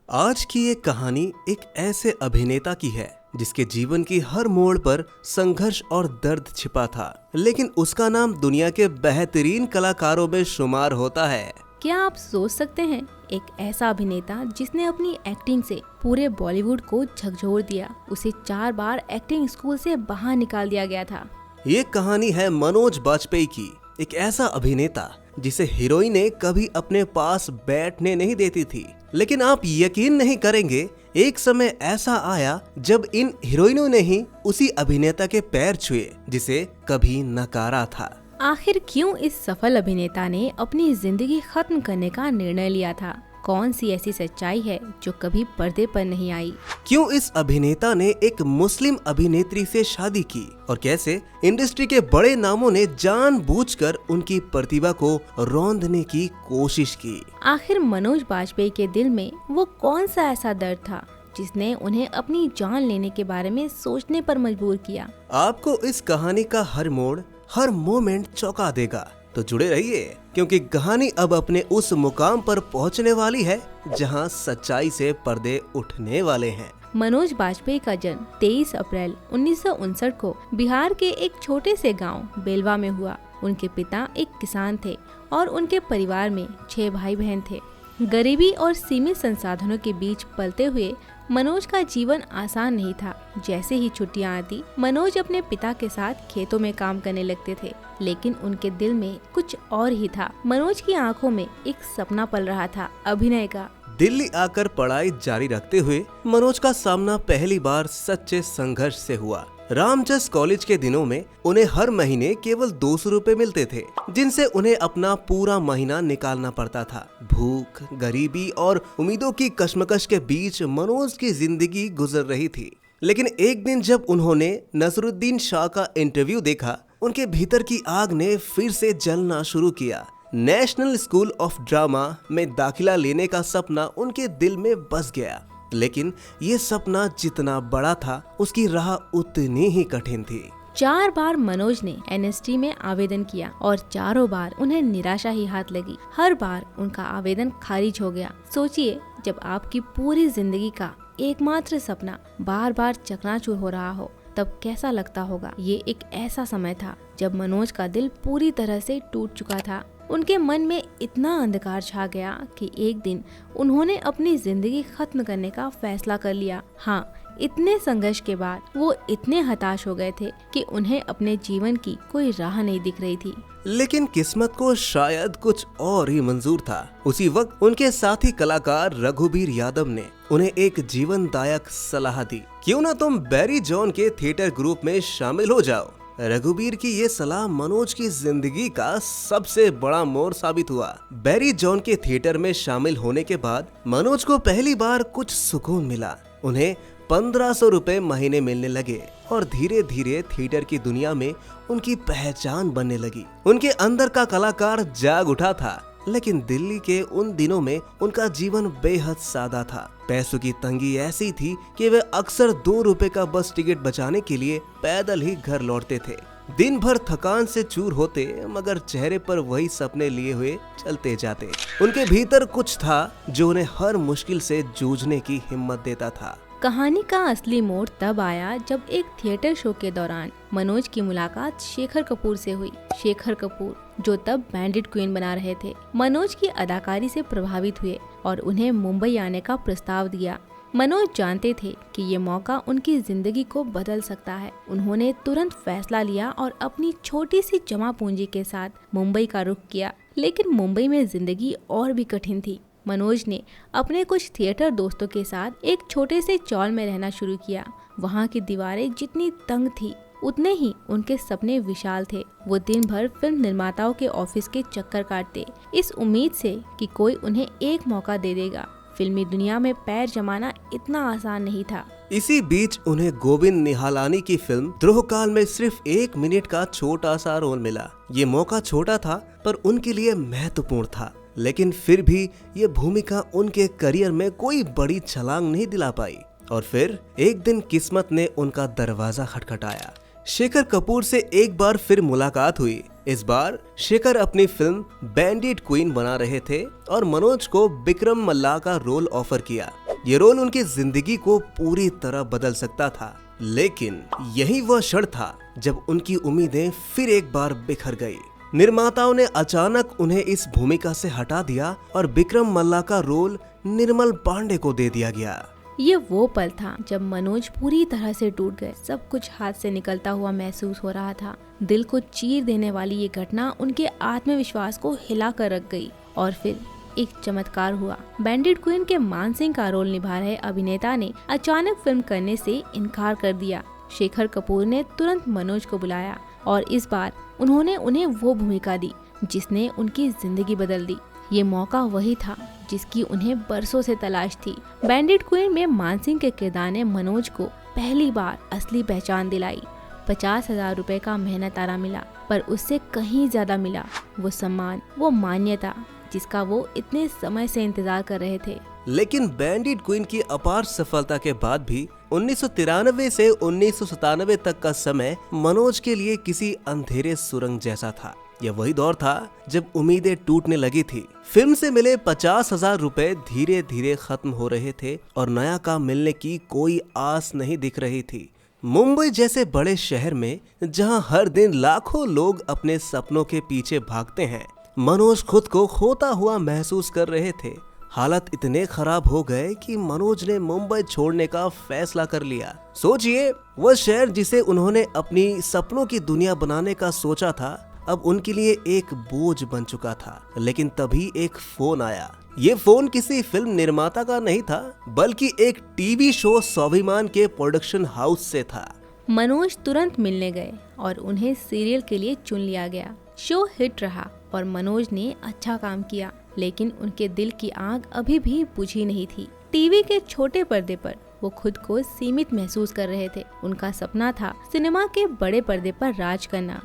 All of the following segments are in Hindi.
आज की ये कहानी एक ऐसे अभिनेता की है जिसके जीवन की हर मोड़ पर संघर्ष और दर्द छिपा था, लेकिन उसका नाम दुनिया के बेहतरीन कलाकारों में शुमार होता है। क्या आप सोच सकते हैं, एक ऐसा अभिनेता जिसने अपनी एक्टिंग से पूरे बॉलीवुड को झकझोर दिया, उसे 4 बार एक्टिंग स्कूल से बाहर निकाल दिया गया था। ये कहानी है मनोज बाजपेयी की, एक ऐसा अभिनेता जिसे हीरोइनें कभी अपने पास बैठने नहीं देती थी। लेकिन आप यकीन नहीं करेंगे, एक समय ऐसा आया जब इन हीरोइनों ने ही उसी अभिनेता के पैर छुए जिसे कभी नकारा था। आखिर क्यों इस सफल अभिनेता ने अपनी जिंदगी खत्म करने का निर्णय लिया था? कौन सी ऐसी सच्चाई है जो कभी पर्दे पर नहीं आई? क्यों इस अभिनेता ने एक मुस्लिम अभिनेत्री से शादी की और कैसे इंडस्ट्री के बड़े नामों ने जानबूझकर उनकी प्रतिभा को रौंदने की कोशिश की? आखिर मनोज बाजपेयी के दिल में वो कौन सा ऐसा दर्द था जिसने उन्हें अपनी जान लेने के बारे में सोचने पर मजबूर किया? आपको इस कहानी का हर मोड़, हर मोमेंट चौंका देगा, तो जुड़े रहिए क्योंकि कहानी अब अपने उस मुकाम पर पहुंचने वाली है जहां सच्चाई से पर्दे उठने वाले हैं। मनोज बाजपेयी का जन्म 23 अप्रैल 1959 को बिहार के एक छोटे से गांव बेलवा में हुआ। उनके पिता एक किसान थे और उनके परिवार में 6 भाई बहन थे। गरीबी और सीमित संसाधनों के बीच पलते हुए मनोज का जीवन आसान नहीं था। जैसे ही छुट्टियां आती, मनोज अपने पिता के साथ खेतों में काम करने लगते थे, लेकिन उनके दिल में कुछ और ही था। मनोज की आंखों में एक सपना पल रहा था, अभिनय का। दिल्ली आकर पढ़ाई जारी रखते हुए मनोज का सामना पहली बार सच्चे संघर्ष से हुआ। रामजस कॉलेज के दिनों में उन्हें हर महीने केवल 200 रुपए मिलते थे, जिनसे उन्हें अपना पूरा महीना निकालना पड़ता था। भूख, गरीबी और उम्मीदों की कशमकश के बीच मनोज की जिंदगी गुजर रही थी। लेकिन एक दिन जब उन्होंने नसरुद्दीन शाह का इंटरव्यू देखा, उनके भीतर की आग ने फिर से जलना शुरू किया। नेशनल स्कूल ऑफ ड्रामा में दाखिला लेने का सपना उनके दिल में बस गया, लेकिन ये सपना जितना बड़ा था, उसकी राह उतनी ही कठिन थी। 4 बार मनोज ने एनएसटी में आवेदन किया और चारों बार उन्हें निराशा ही हाथ लगी। हर बार उनका आवेदन खारिज हो गया। सोचिए, जब आपकी पूरी जिंदगी का एकमात्र सपना बार बार चकनाचूर हो रहा हो, तब कैसा लगता होगा। ये एक ऐसा समय था जब मनोज का दिल पूरी तरह से टूट चुका था। उनके मन में इतना अंधकार छा गया कि एक दिन उन्होंने अपनी जिंदगी खत्म करने का फैसला कर लिया। हाँ, इतने संघर्ष के बाद वो इतने हताश हो गए थे कि उन्हें अपने जीवन की कोई राह नहीं दिख रही थी। लेकिन किस्मत को शायद कुछ और ही मंजूर था। उसी वक्त उनके साथी कलाकार रघुबीर यादव ने उन्हें एक जीवनदायक सलाह दी, क्यों ना तुम बैरी जॉन के थिएटर ग्रुप में शामिल हो जाओ। रघुबीर की ये सलाह मनोज की जिंदगी का सबसे बड़ा मोड़ साबित हुआ। बैरी जॉन के थिएटर में शामिल होने के बाद मनोज को पहली बार कुछ सुकून मिला। उन्हें 1500 रुपए महीने मिलने लगे और धीरे धीरे थिएटर की दुनिया में उनकी पहचान बनने लगी। उनके अंदर का कलाकार जाग उठा था, लेकिन दिल्ली के उन दिनों में उनका जीवन बेहद सादा था। पैसों की तंगी ऐसी थी कि वे अक्सर 2 रुपए का बस टिकट बचाने के लिए पैदल ही घर लौटते थे। दिन भर थकान से चूर होते, मगर चेहरे पर वही सपने लिए हुए चलते जाते। उनके भीतर कुछ था जो उन्हें हर मुश्किल से जूझने की हिम्मत देता था। कहानी का असली मोड़ तब आया जब एक थिएटर शो के दौरान मनोज की मुलाकात शेखर कपूर से हुई। शेखर कपूर, जो तब बैंडिट क्वीन बना रहे थे, मनोज की अदाकारी से प्रभावित हुए और उन्हें मुंबई आने का प्रस्ताव दिया। मनोज जानते थे कि ये मौका उनकी जिंदगी को बदल सकता है। उन्होंने तुरंत फैसला लिया और अपनी छोटी सी जमा पूंजी के साथ मुंबई का रुख किया। लेकिन मुंबई में जिंदगी और भी कठिन थी। मनोज ने अपने कुछ थिएटर दोस्तों के साथ एक छोटे से चॉल में रहना शुरू किया। वहाँ की दीवारें जितनी तंग थी, उतने ही उनके सपने विशाल थे। वो दिन भर फिल्म निर्माताओं के ऑफिस के चक्कर काटते, इस उम्मीद से कि कोई उन्हें एक मौका दे देगा। फिल्मी दुनिया में पैर जमाना इतना आसान नहीं था। इसी बीच उन्हें गोविंद निहालानी की फिल्म द्रोहकाल में सिर्फ 1 मिनट का छोटा सा रोल मिला। ये मौका छोटा था पर उनके लिए महत्वपूर्ण था, लेकिन फिर भी ये भूमिका उनके करियर में कोई बड़ी छलांग नहीं दिला पाई। और फिर एक दिन किस्मत ने उनका दरवाजा खटखटाया। शेखर कपूर से एक बार फिर मुलाकात हुई। इस बार शेखर अपनी फिल्म बैंडिट क्वीन बना रहे थे और मनोज को विक्रम मल्ला का रोल ऑफर किया। ये रोल उनकी जिंदगी को पूरी तरह बदल सकता था, लेकिन यही वह क्षण था जब उनकी उम्मीदें फिर एक बार बिखर गई। निर्माताओं ने अचानक उन्हें इस भूमिका से हटा दिया और विक्रम मल्ला का रोल निर्मल पांडे को दे दिया गया। ये वो पल था जब मनोज पूरी तरह से टूट गए। सब कुछ हाथ से निकलता हुआ महसूस हो रहा था। दिल को चीर देने वाली ये घटना उनके आत्मविश्वास को हिला कर रख गई। और फिर एक चमत्कार हुआ। बैंडिट क्वीन के मान सिंह का रोल निभा रहे अभिनेता ने अचानक फिल्म करने से इनकार कर दिया। शेखर कपूर ने तुरंत मनोज को बुलाया और इस बार उन्होंने उन्हें वो भूमिका दी जिसने उनकी जिंदगी बदल दी। ये मौका वही था जिसकी उन्हें बरसों से तलाश थी। बैंडिट क्वीन में मान सिंह के किरदार ने मनोज को पहली बार असली पहचान दिलाई। 50,000 रुपए का मेहनताना मिला, पर उससे कहीं ज्यादा मिला वो सम्मान, वो मान्यता जिसका वो इतने समय से इंतजार कर रहे थे। लेकिन बैंडिट क्वीन की अपार सफलता के बाद भी 1993 से 1997 तक का समय मनोज के लिए किसी अंधेरे सुरंग जैसा था। यह वही दौर था जब उम्मीदें टूटने लगी थी। फिल्म से मिले 50,000 रुपए धीरे धीरे खत्म हो रहे थे और नया काम मिलने की कोई आस नहीं दिख रही थी। मुंबई जैसे बड़े शहर में जहां हर दिन लाखों लोग अपने सपनों के पीछे भागते हैं, मनोज खुद को खोता हुआ महसूस कर रहे थे। हालत इतने खराब हो गए कि मनोज ने मुंबई छोड़ने का फैसला कर लिया। सोचिए, वह शहर जिसे उन्होंने अपनी सपनों की दुनिया बनाने का सोचा था, अब उनके लिए एक बोझ बन चुका था। लेकिन तभी एक फोन आया। ये फोन किसी फिल्म निर्माता का नहीं था, बल्कि एक टीवी शो स्वाभिमान के प्रोडक्शन हाउस से था। मनोज तुरंत मिलने गए और उन्हें सीरियल के लिए चुन लिया गया। शो हिट रहा और मनोज ने अच्छा काम किया, लेकिन उनके दिल की आग अभी भी बुझी नहीं थी। टीवी के छोटे पर्दे पर वो खुद को सीमित महसूस कर रहे थे। उनका सपना था सिनेमा के बड़े पर्दे पर राज करना।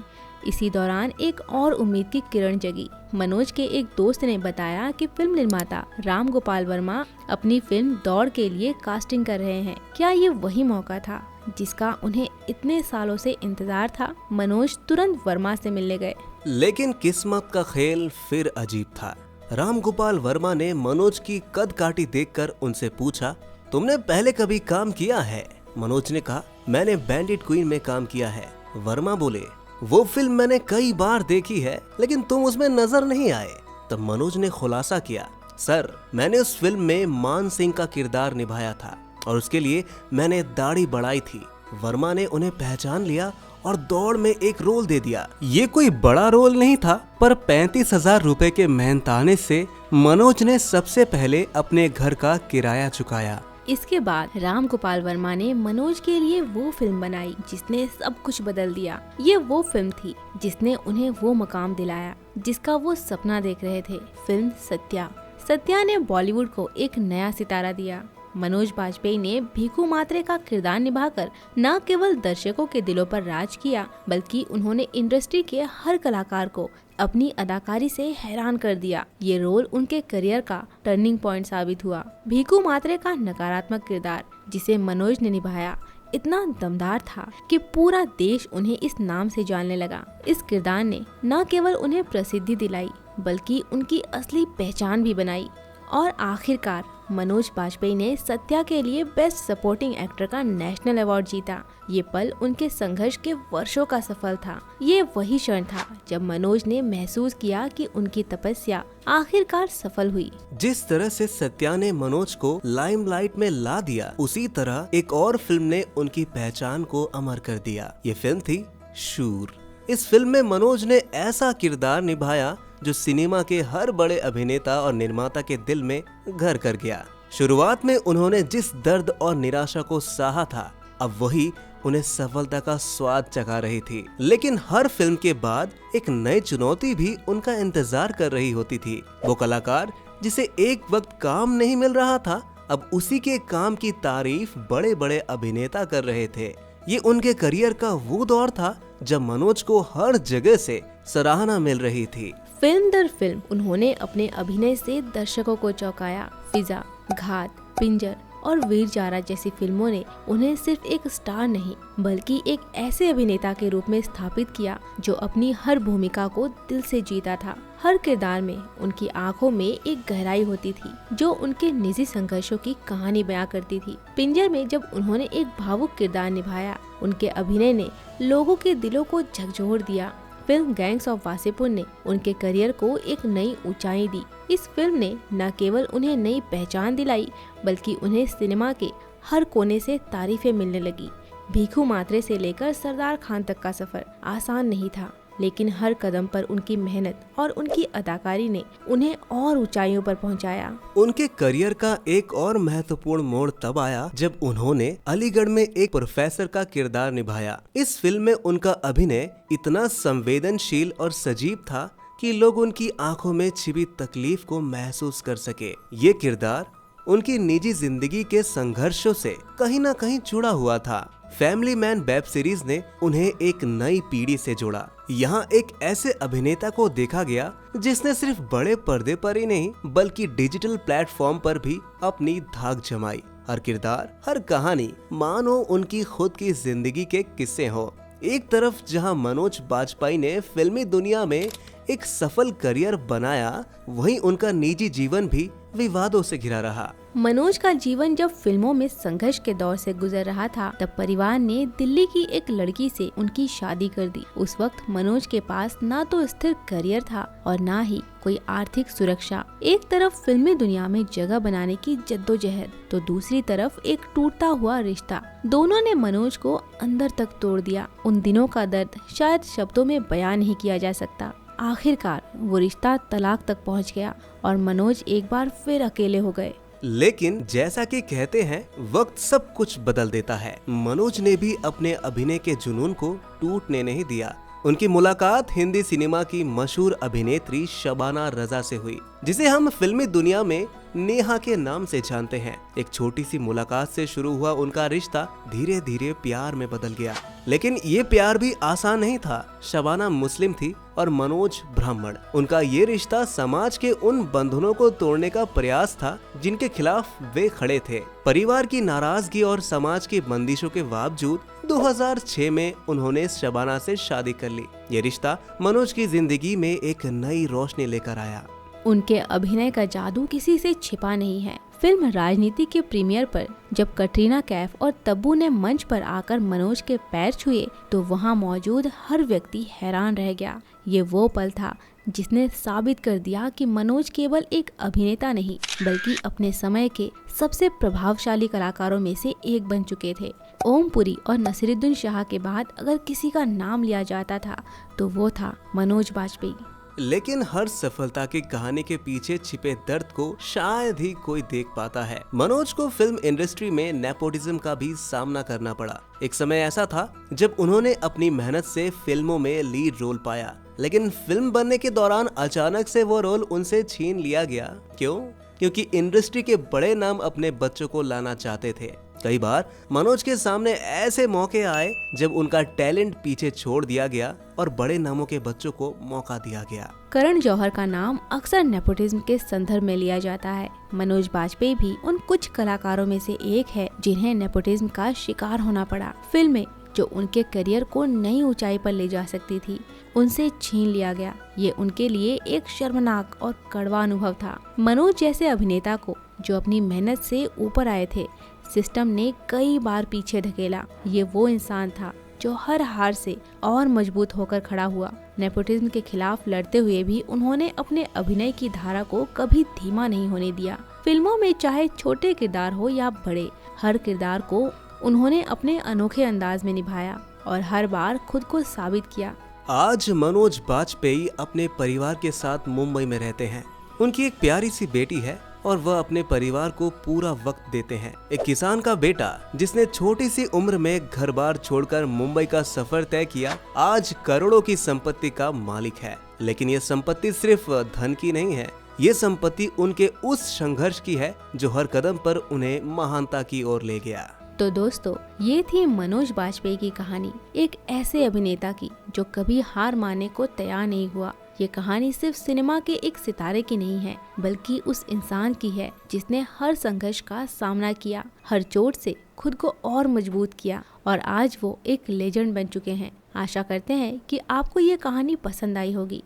इसी दौरान एक और उम्मीद की किरण जगी। मनोज के एक दोस्त ने बताया कि फिल्म निर्माता राम गोपाल वर्मा अपनी फिल्म दौड़ के लिए कास्टिंग कर रहे हैं। क्या ये वही मौका था जिसका उन्हें इतने सालों से इंतजार था? मनोज तुरंत वर्मा से मिलने गए। लेकिन किस्मत का खेल फिर अजीब था। राम गोपाल वर्मा ने मनोज की कद काठी देखकर उनसे पूछा, तुमने पहले कभी काम किया है? मनोज ने कहा, मैंने बैंडिट क्वीन में काम किया है। वर्मा बोले, वो फिल्म मैंने कई बार देखी है, लेकिन तुम उसमें नजर नहीं आए। तब मनोज ने खुलासा किया, सर, मैंने उस फिल्म में मान सिंह का किरदार निभाया था और उसके लिए मैंने दाढ़ी बढ़ाई थी। वर्मा ने उन्हें पहचान लिया और दौड़ में एक रोल दे दिया। ये कोई बड़ा रोल नहीं था, पर 35,000 रुपए के मेहनताने से मनोज ने सबसे पहले अपने घर का किराया चुकाया। इसके बाद राम गोपाल वर्मा ने मनोज के लिए वो फिल्म बनाई जिसने सब कुछ बदल दिया। ये वो फिल्म थी जिसने उन्हें वो मकाम दिलाया जिसका वो सपना देख रहे थे। फिल्म सत्या। सत्या ने बॉलीवुड को एक नया सितारा दिया। मनोज बाजपेयी ने भीखू मात्रे का किरदार निभाकर न केवल दर्शकों के दिलों पर राज किया, बल्कि उन्होंने इंडस्ट्री के हर कलाकार को अपनी अदाकारी से हैरान कर दिया। ये रोल उनके करियर का टर्निंग पॉइंट साबित हुआ। भीखू मात्रे का नकारात्मक किरदार जिसे मनोज ने निभाया इतना दमदार था कि पूरा देश उन्हें इस नाम से जानने लगा। इस किरदार ने न केवल उन्हें प्रसिद्धि दिलाई, बल्कि उनकी असली पहचान भी बनाई। और आखिरकार मनोज बाजपेयी ने सत्या के लिए बेस्ट सपोर्टिंग एक्टर का नेशनल अवार्ड जीता। ये पल उनके संघर्ष के वर्षों का सफल था। ये वही क्षण था जब मनोज ने महसूस किया कि उनकी तपस्या आखिरकार सफल हुई। जिस तरह से सत्या ने मनोज को लाइमलाइट में ला दिया, उसी तरह एक और फिल्म ने उनकी पहचान को अमर कर दिया। ये फिल्म थी शूर। इस फिल्म में मनोज ने ऐसा किरदार निभाया जो सिनेमा के हर बड़े अभिनेता और निर्माता के दिल में घर कर गया। शुरुआत में उन्होंने जिस दर्द और निराशा को सहा था, अब वही उन्हें सफलता का स्वाद चखा रही थी। लेकिन हर फिल्म के बाद एक नई चुनौती भी उनका इंतजार कर रही होती थी। वो कलाकार जिसे एक वक्त काम नहीं मिल रहा था, अब उसी के काम की तारीफ बड़े बड़े अभिनेता कर रहे थे। ये उनके करियर का वो दौर था जब मनोज को हर जगह से सराहना मिल रही थी। फिल्म दर फिल्म उन्होंने अपने अभिनय से दर्शकों को चौंकाया। फिजा, घात, पिंजर और वीर जारा जैसी फिल्मों ने उन्हें सिर्फ एक स्टार नहीं बल्कि एक ऐसे अभिनेता के रूप में स्थापित किया जो अपनी हर भूमिका को दिल से जीता था। हर किरदार में उनकी आंखों में एक गहराई होती थी जो उनके निजी संघर्षों की कहानी बयां करती थी। पिंजर में जब उन्होंने एक भावुक किरदार निभाया, उनके अभिनय ने लोगों के दिलों को झकझोर दिया। फिल्म गैंग्स ऑफ वासेपुर ने उनके करियर को एक नई ऊंचाई दी। इस फिल्म ने न केवल उन्हें नई पहचान दिलाई बल्कि उन्हें सिनेमा के हर कोने से तारीफें मिलने लगी। भीखू मात्रे से लेकर सरदार खान तक का सफर आसान नहीं था, लेकिन हर कदम पर उनकी मेहनत और उनकी अदाकारी ने उन्हें और ऊंचाइयों पर पहुंचाया। उनके करियर का एक और महत्वपूर्ण मोड़ तब आया जब उन्होंने अलीगढ़ में एक प्रोफेसर का किरदार निभाया। इस फिल्म में उनका अभिनय इतना संवेदनशील और सजीव था कि लोग उनकी आंखों में छिपी तकलीफ को महसूस कर सके। ये किरदार उनकी निजी जिंदगी के संघर्षों से कहीं न कहीं जुड़ा हुआ था। फैमिली मैन वेब सीरीज ने उन्हें एक नई पीढ़ी से जोड़ा। यहाँ एक ऐसे अभिनेता को देखा गया जिसने सिर्फ बड़े पर्दे पर ही नहीं बल्कि डिजिटल प्लेटफॉर्म पर भी अपनी धाक जमाई। हर किरदार, हर कहानी मानो उनकी खुद की जिंदगी के किस्से हो। एक तरफ जहाँ मनोज बाजपेयी ने फिल्मी दुनिया में एक सफल करियर बनाया, वहीं उनका निजी जीवन भी विवादों से घिरा रहा। मनोज का जीवन जब फिल्मों में संघर्ष के दौर से गुजर रहा था, तब परिवार ने दिल्ली की एक लड़की से उनकी शादी कर दी। उस वक्त मनोज के पास ना तो स्थिर करियर था और ना ही कोई आर्थिक सुरक्षा। एक तरफ फिल्मी दुनिया में जगह बनाने की जद्दोजहद, तो दूसरी तरफ एक टूटता हुआ रिश्ता। दोनों ने मनोज को अंदर तक तोड़ दिया। उन दिनों का दर्द शायद शब्दों में बयान नहीं किया जा सकता। आखिरकार वो रिश्ता तलाक तक पहुंच गया और मनोज एक बार फिर अकेले हो गए। लेकिन जैसा कि कहते हैं, वक्त सब कुछ बदल देता है। मनोज ने भी अपने अभिनय के जुनून को टूटने नहीं दिया। उनकी मुलाकात हिंदी सिनेमा की मशहूर अभिनेत्री शबाना रजा से हुई, जिसे हम फिल्मी दुनिया में नेहा के नाम से जानते हैं। एक छोटी सी मुलाकात से शुरू हुआ उनका रिश्ता धीरे धीरे प्यार में बदल गया। लेकिन ये प्यार भी आसान नहीं था। शबाना मुस्लिम थी और मनोज ब्राह्मण। उनका ये रिश्ता समाज के उन बंधनों को तोड़ने का प्रयास था जिनके खिलाफ वे खड़े थे। परिवार की नाराजगी और समाज की बंदिशों के बावजूद 2006 में उन्होंने शबाना से शादी कर ली। ये रिश्ता मनोज की जिंदगी में एक नई रोशनी लेकर आया। उनके अभिनय का जादू किसी से छिपा नहीं है। फिल्म राजनीति के प्रीमियर पर जब कटरीना कैफ और तब्बू ने मंच पर आकर मनोज के पैर छुए, तो वहां मौजूद हर व्यक्ति हैरान रह गया। ये वो पल था जिसने साबित कर दिया कि मनोज केवल एक अभिनेता नहीं बल्कि अपने समय के सबसे प्रभावशाली कलाकारों में से एक बन चुके थे। ओम पुरी और नसीरुद्दीन शाह के बाद अगर किसी का नाम लिया जाता था तो वो था मनोज बाजपेयी। लेकिन हर सफलता की कहानी के पीछे छिपे दर्द को शायद ही कोई देख पाता है। मनोज को फिल्म इंडस्ट्री में नेपोटिज्म का भी सामना करना पड़ा। एक समय ऐसा था जब उन्होंने अपनी मेहनत से फिल्मों में लीड रोल पाया, लेकिन फिल्म बनने के दौरान अचानक से वो रोल उनसे छीन लिया गया। क्यों? क्योंकि इंडस्ट्री के बड़े नाम अपने बच्चों को लाना चाहते थे। कई बार मनोज के सामने ऐसे मौके आए जब उनका टैलेंट पीछे छोड़ दिया गया और बड़े नामों के बच्चों को मौका दिया गया। करण जौहर का नाम अक्सर नेपोटिज्म के संदर्भ में लिया जाता है। मनोज बाजपेयी भी उन कुछ कलाकारों में से एक है जिन्हें नेपोटिज्म का शिकार होना पड़ा। फिल्में जो उनके करियर को नई ऊंचाई पर ले जा सकती थी, उनसे छीन लिया गया। ये उनके लिए एक शर्मनाक और कड़वा अनुभव था। मनोज जैसे अभिनेता को जो अपनी मेहनत से ऊपर आए थे, सिस्टम ने कई बार पीछे धकेला। ये वो इंसान था जो हर हार से और मजबूत होकर खड़ा हुआ। नेपोटिज्म के खिलाफ लड़ते हुए भी उन्होंने अपने अभिनय की धारा को कभी धीमा नहीं होने दिया। फिल्मों में चाहे छोटे किरदार हो या बड़े, हर किरदार को उन्होंने अपने अनोखे अंदाज में निभाया और हर बार खुद को साबित किया। आज मनोज बाजपेयी अपने परिवार के साथ मुंबई में रहते हैं। उनकी एक प्यारी सी बेटी है और वह अपने परिवार को पूरा वक्त देते हैं। एक किसान का बेटा जिसने छोटी सी उम्र में घर बार छोड़कर मुंबई का सफर तय किया, आज करोड़ों की संपत्ति का मालिक है। लेकिन ये संपत्ति सिर्फ धन की नहीं है, ये संपत्ति उनके उस संघर्ष की है जो हर कदम पर उन्हें महानता की ओर ले गया। तो दोस्तों, ये थी मनोज बाजपेयी की कहानी, एक ऐसे अभिनेता की जो कभी हार मानने को तैयार नहीं हुआ। ये कहानी सिर्फ सिनेमा के एक सितारे की नहीं है, बल्कि उस इंसान की है जिसने हर संघर्ष का सामना किया, हर चोट से खुद को और मजबूत किया और आज वो एक लेजेंड बन चुके हैं। आशा करते हैं कि आपको ये कहानी पसंद आई होगी।